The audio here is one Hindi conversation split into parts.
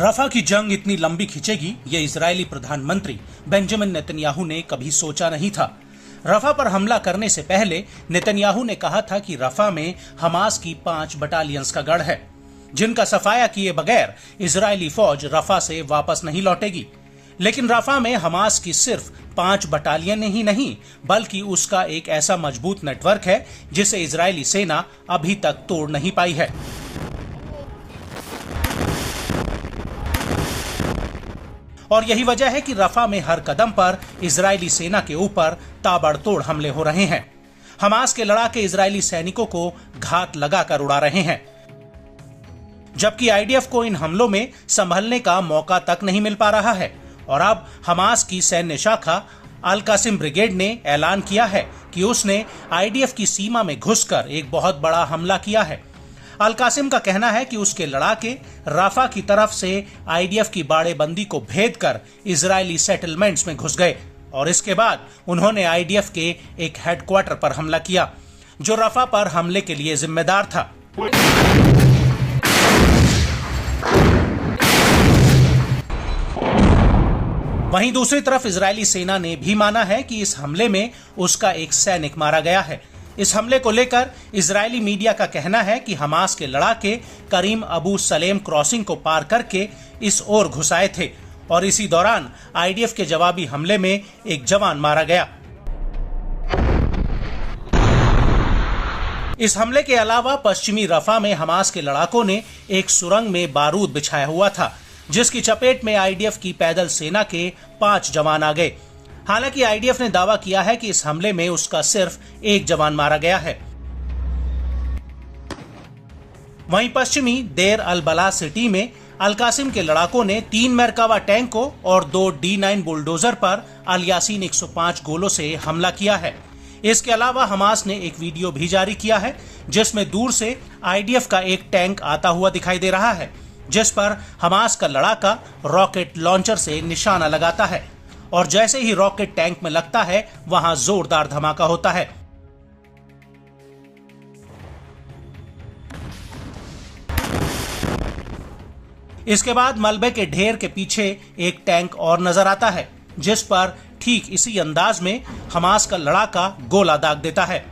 रफा की जंग इतनी लंबी खिंचेगी ये इजरायली प्रधानमंत्री बेंजामिन नेतन्याहू ने कभी सोचा नहीं था। रफा पर हमला करने से पहले नेतन्याहू ने कहा था कि रफा में हमास की 5 बटालियंस का गढ़ है, जिनका सफाया किए बगैर इजरायली फौज रफा से वापस नहीं लौटेगी। लेकिन रफा में हमास की सिर्फ 5 बटालियन ही नहीं, बल्कि उसका एक ऐसा मजबूत नेटवर्क है जिसे इजरायली सेना अभी तक तोड़ नहीं पाई है। और यही वजह है कि रफा में हर कदम पर इजरायली सेना के ऊपर ताबड़तोड़ हमले हो रहे हैं। हमास के लड़ाके इजरायली सैनिकों को घात लगाकर उड़ा रहे हैं, जबकि आईडीएफ को इन हमलों में संभलने का मौका तक नहीं मिल पा रहा है। और अब हमास की सैन्य शाखा अल कासिम ब्रिगेड ने ऐलान किया है कि उसने आईडीएफ की सीमा में घुसकर एक बहुत बड़ा हमला किया है। अल कासिम का कहना है कि उसके लड़ाके राफा की तरफ से आईडीएफ की बाड़ेबंदी को भेद कर इजरायली सेटलमेंट्स में घुस गए और इसके बाद उन्होंने आईडीएफ के एक हेडक्वार्टर पर हमला किया, जो राफा पर हमले के लिए जिम्मेदार था। वहीं दूसरी तरफ इजरायली सेना ने भी माना है कि इस हमले में उसका एक सैनिक मारा गया है। इस हमले को लेकर इजरायली मीडिया का कहना है कि हमास के लड़ाके करीम अबू सलेम क्रॉसिंग को पार करके इस ओर घुस आए थे और इसी दौरान आईडीएफ के जवाबी हमले में एक जवान मारा गया। इस हमले के अलावा पश्चिमी रफा में हमास के लड़ाकों ने एक सुरंग में बारूद बिछाया हुआ था, जिसकी चपेट में आईडीएफ की पैदल सेना के 5 जवान आ गए। हालांकि आईडीएफ ने दावा किया है कि इस हमले में उसका सिर्फ एक जवान मारा गया है। वहीं पश्चिमी देर अल बला सिटी में अल कासिम के लड़ाकों ने 3 मेरकावा टैंकों और 2 D9 बुलडोजर पर अल यासीन 105 गोलों से हमला किया है। इसके अलावा हमास ने एक वीडियो भी जारी किया है, जिसमें दूर से आईडीएफ का एक टैंक आता हुआ दिखाई दे रहा है, जिस पर हमास का लड़ाका रॉकेट लॉन्चर से निशाना लगाता है और जैसे ही रॉकेट टैंक में लगता है वहां जोरदार धमाका होता है। इसके बाद मलबे के ढेर के पीछे एक टैंक और नजर आता है, जिस पर ठीक इसी अंदाज में हमास का लड़ाका गोला दाग देता है।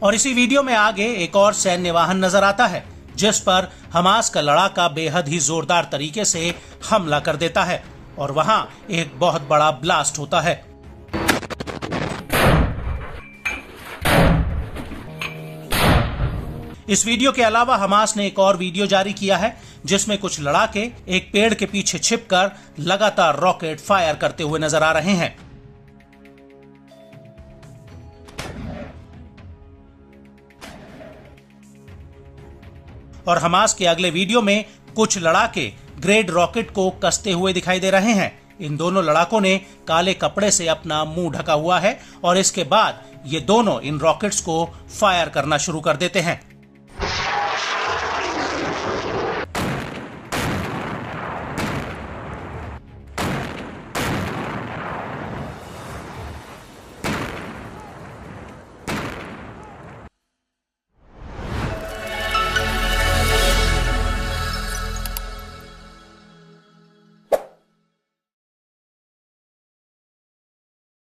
और इसी वीडियो में आगे एक और सैन्य वाहन नजर आता है, जिस पर हमास का लड़ाका बेहद ही जोरदार तरीके से हमला कर देता है और वहां एक बहुत बड़ा ब्लास्ट होता है। इस वीडियो के अलावा हमास ने एक और वीडियो जारी किया है, जिसमें कुछ लड़ाके एक पेड़ के पीछे छिपकर लगातार रॉकेट फायर करते हुए नजर आ रहे हैं। और हमास के अगले वीडियो में कुछ लड़ाके ग्रेड रॉकेट को कसते हुए दिखाई दे रहे हैं। इन दोनों लड़ाकों ने काले कपड़े से अपना मुंह ढका हुआ है और इसके बाद ये दोनों इन रॉकेट्स को फायर करना शुरू कर देते हैं।